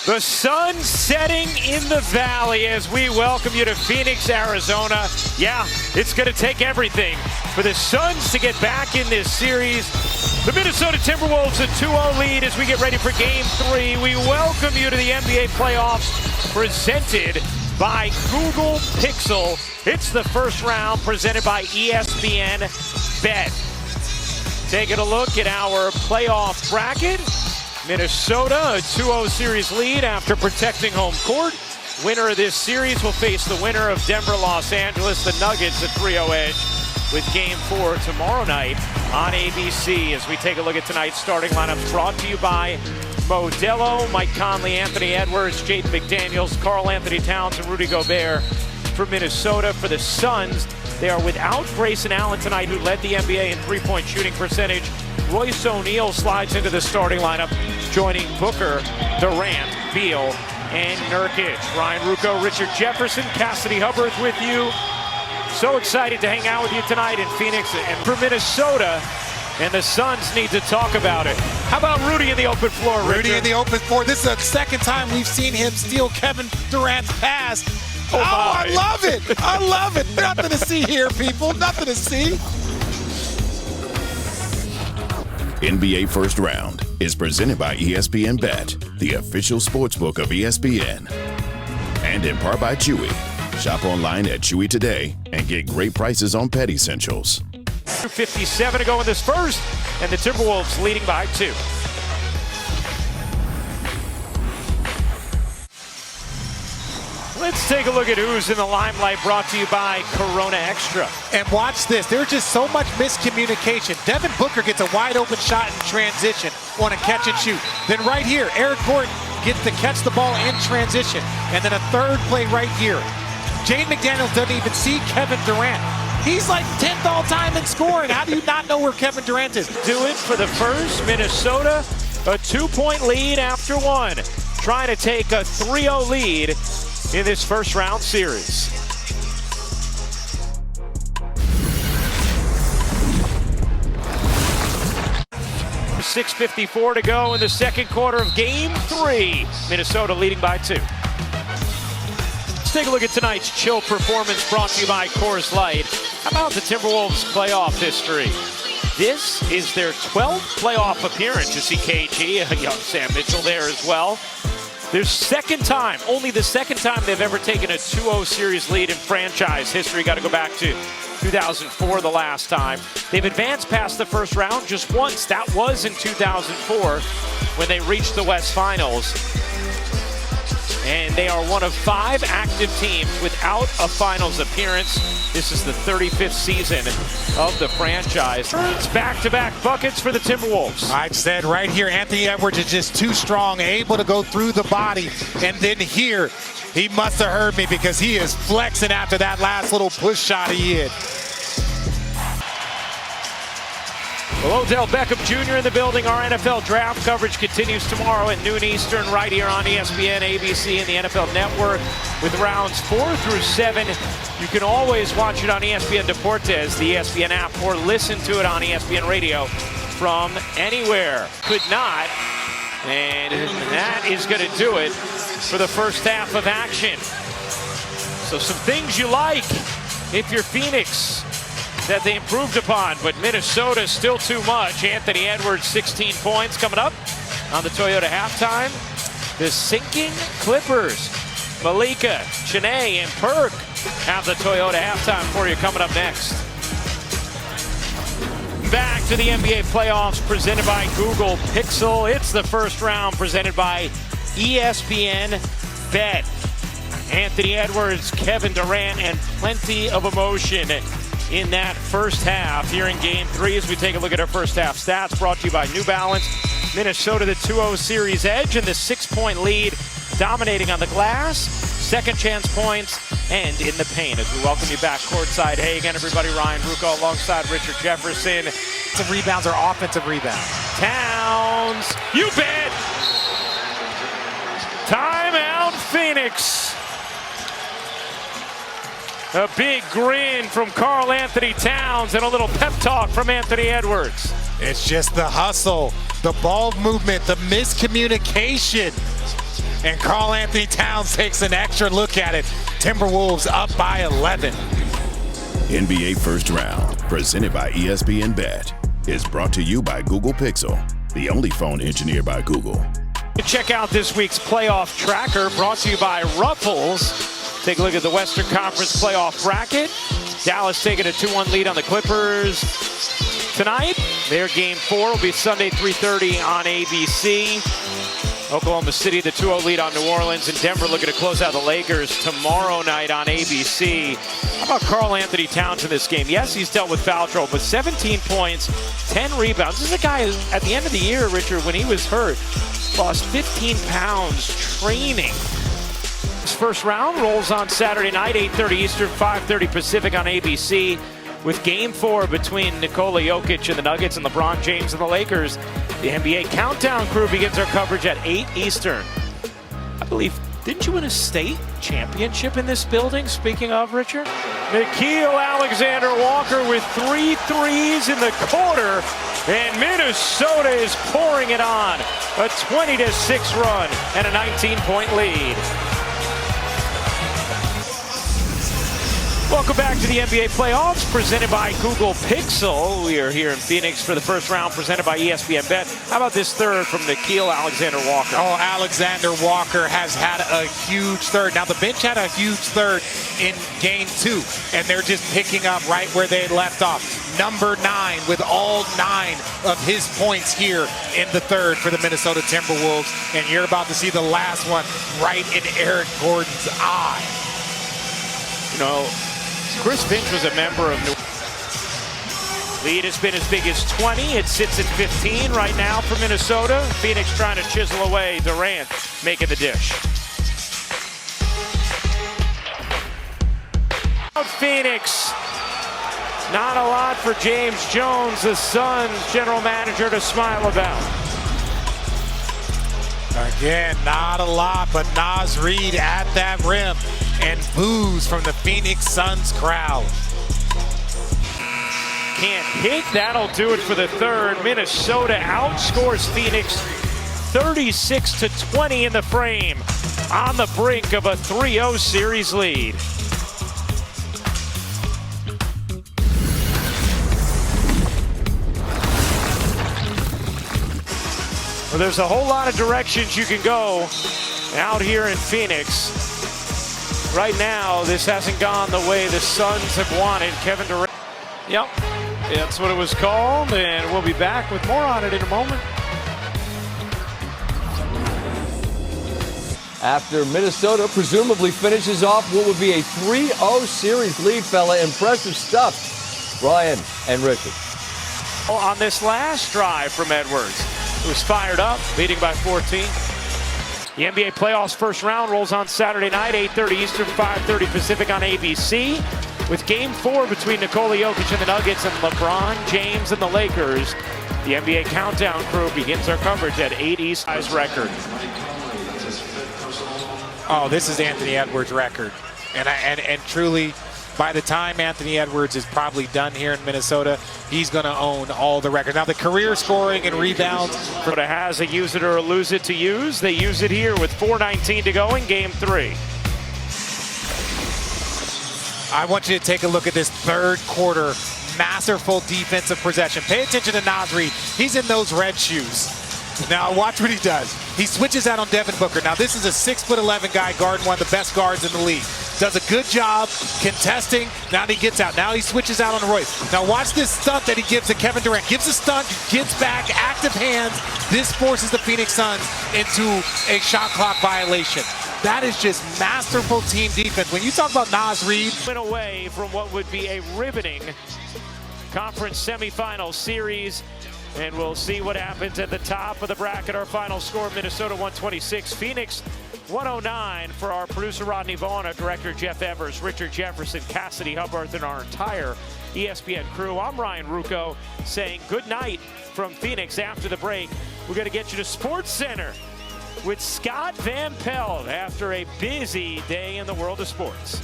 The sun setting in the valley as we welcome you to Phoenix, Arizona. Yeah, it's going to take everything for the Suns to get back in this series. The Minnesota Timberwolves a 2-0 lead as we get ready for Game 3. We welcome you to the NBA playoffs presented by Google Pixel. It's the first round presented by ESPN Bet. Taking a look at our playoff bracket. Minnesota, a 2-0 series lead after protecting home court. Winner of this series will face the winner of Denver-Los Angeles, the Nuggets, a 3-0 edge with Game 4 tomorrow night on ABC. As we take a look at tonight's starting lineups, brought to you by Modelo, Mike Conley, Anthony Edwards, Jaden McDaniels, Karl Anthony Towns, and Rudy Gobert for Minnesota. For the Suns, they are without Grayson Allen tonight, who led the NBA in three-point shooting percentage. Royce O'Neal slides into the starting lineup, joining Booker, Durant, Beal, and Nurkic. Ryan Rucco, Richard Jefferson, Cassidy Hubbard with you. So excited to hang out with you tonight in Phoenix and for Minnesota. And the Suns need to talk about it. How about Rudy in the open floor, Richard? Rudy in the open floor. This is the second time we've seen him steal Kevin Durant's pass. Oh, I love it. I love it. Nothing to see here, people. Nothing to see. NBA First Round is presented by ESPN Bet, the official sportsbook of ESPN. And in part by Chewy. Shop online at Chewy today and get great prices on pet essentials. 2:57 to go in this first, and the Timberwolves leading by 2. Let's take a look at who's in the limelight, brought to you by Corona Extra. And watch this. There's just so much miscommunication. Devin Booker gets a wide open shot in transition on a catch and shoot. Then right here, Eric Gordon gets to catch the ball in transition. And then a third play right here. Jaden McDaniels doesn't even see Kevin Durant. He's like 10th all time in scoring. How do you not know where Kevin Durant is? Do it for the first. Minnesota, a 2-point lead after one. Trying to take a 3-0 lead in this first round series. .654 to go in the second quarter of Game 3. Minnesota leading by 2. Let's take a look at tonight's chill performance, brought to you by Coors Light. How about the Timberwolves' playoff history? This is their 12th playoff appearance. You see KG, young Sam Mitchell there as well. Their second time, only the second time they've ever taken a 2-0 series lead in franchise history. Got to go back to 2004 the last time. They've advanced past the first round just once. That was in 2004 when they reached the West Finals. And they are one of 5 active teams without a finals appearance. This is the 35th season of the franchise. It's back-to-back buckets for the Timberwolves. I said right here, Anthony Edwards is just too strong, able to go through the body. And then here, he must have heard me because he is flexing after that last little push shot he hit. Well, Odell Beckham Jr. in the building. Our NFL draft coverage continues tomorrow at noon Eastern right here on ESPN, ABC, and the NFL Network with rounds 4 through 7. You can always watch it on ESPN Deportes, the ESPN app, or listen to it on ESPN Radio from anywhere. Could not, and that is going to do it for the first half of action. So some things you like if you're Phoenix that they improved upon, but Minnesota still too much. Anthony Edwards, 16 points coming up on the Toyota halftime. The sinking Clippers, Malika, Chene, and Perk have the Toyota halftime for you coming up next. Back to the NBA playoffs presented by Google Pixel. It's the first round presented by ESPN Bet. Anthony Edwards, Kevin Durant, and plenty of emotion in that first half here in Game 3 as we take a look at our first half stats, brought to you by New Balance. Minnesota, the 2-0 series edge and the 6-point lead, dominating on the glass, second chance points, and in the paint. As we welcome you back courtside. Hey again, everybody, Ryan Rucco alongside Richard Jefferson. Some rebounds are offensive rebounds. Towns, you bet! Timeout, Phoenix. A big grin from Karl Anthony Towns and a little pep talk from Anthony Edwards. It's just the hustle, the ball movement, the miscommunication. And Karl Anthony Towns takes an extra look at it. Timberwolves up by 11. NBA First Round, presented by ESPN Bet, is brought to you by Google Pixel, the only phone engineered by Google. Check out this week's playoff tracker brought to you by Ruffles. Take a look at the Western Conference playoff bracket. Dallas taking a 2-1 lead on the Clippers tonight. Their game 4 will be Sunday 3:30 on ABC. Oklahoma City, the 2-0 lead on New Orleans, and Denver looking to close out the Lakers tomorrow night on ABC. How about Karl Anthony Towns in this game? Yes, he's dealt with foul trouble, but 17 points, 10 rebounds. This is a guy who, at the end of the year, Richard, when he was hurt, lost 15 pounds training. His first round rolls on Saturday night, 8:30 Eastern, 5:30 Pacific on ABC, with Game 4 between Nikola Jokic and the Nuggets and LeBron James and the Lakers. The NBA Countdown crew begins our coverage at 8 Eastern. I believe, didn't you win a state championship in this building, speaking of, Richard? Nickeil Alexander-Walker with 3 threes in the quarter, and Minnesota is pouring it on. A 20-6 run and a 19-point lead. Welcome back to the NBA playoffs, presented by Google Pixel. We are here in Phoenix for the first round, presented by ESPN Bet. How about this third from Nickeil Alexander-Walker? Oh, Alexander-Walker has had a huge third. Now, the bench had a huge third in game 2, and they're just picking up right where they left off. Number 9 with all 9 of his points here in the third for the Minnesota Timberwolves. And you're about to see the last one right in Eric Gordon's eye. You know, Chris Finch was a member of New Lead has been as big as 20. It sits at 15 right now for Minnesota. Phoenix trying to chisel away. Durant making the dish. Phoenix. Not a lot for James Jones, the Suns general manager, to smile about. Again, not a lot, but Naz Reid at that rim. And boos from the Phoenix Suns crowd. Can't hit. That'll do it for the third. Minnesota outscores Phoenix 36-20 in the frame, on the brink of a 3-0 series lead. Well, there's a whole lot of directions you can go out here in Phoenix. Right now, this hasn't gone the way the Suns have wanted. Kevin Durant. Yep, that's what it was called, and we'll be back with more on it in a moment. After Minnesota presumably finishes off what would be a 3-0 series lead, fella. Impressive stuff, Brian and Richard. On this last drive from Edwards, it was fired up, leading by 14. The NBA playoffs first round rolls on Saturday night, 8:30 Eastern, 5:30 Pacific on ABC, with Game 4 between Nikola Jokic and the Nuggets and LeBron James and the Lakers. The NBA Countdown crew begins our coverage at 8 East. Record. Oh, this is Anthony Edwards' record. And truly, by the time Anthony Edwards is probably done here in Minnesota, he's going to own all the records. Now, the career scoring and rebounds. Minnesota has a use it or a lose it to use. They use it here with 4:19 to go in Game 3. I want you to take a look at this third quarter masterful defensive possession. Pay attention to Naz Reid. He's in those red shoes. Now watch what he does. He switches out on Devin Booker. Now this is a 6'11" guy guarding one of the best guards in the league. Does a good job contesting. Now he gets out. Now he switches out on Royce. Now watch this stunt that he gives to Kevin Durant. Gives a stunt, gets back, active hands. This forces the Phoenix Suns into a shot clock violation. That is just masterful team defense. When you talk about Naz Reid. Went away from what would be a riveting conference semifinal series. And we'll see what happens at the top of the bracket. Our final score, Minnesota 126, Phoenix 109. For our producer Rodney Vaughn, our director Jeff Evers, Richard Jefferson, Cassidy Hubbarth, and our entire ESPN crew, I'm Ryan Rucco saying good night from Phoenix. After the break, we're going to get you to Sports Center with Scott Van Pelt after a busy day in the world of sports.